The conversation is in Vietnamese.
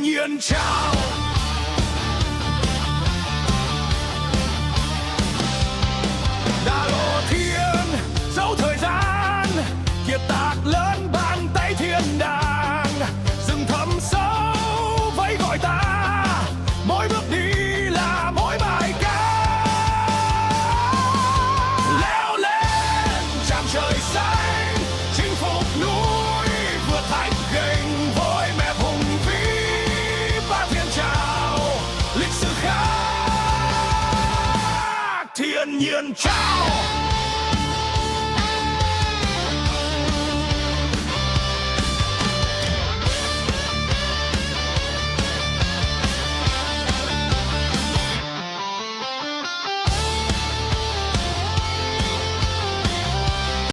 thiên nhiên trao. Đà lộ thiên dấu thời gian, kiệt tác lớn bàn tay thiên đàng. Rừng thẳm sâu vẫy gọi ta, mỗi bước đi là mỗi bài ca. Leo lên trạm trời xanh, chinh phục núi vượt thạch gành, với mẹ hùng vĩ ba thiên trào. Lịch sử khác thiên nhiên trao.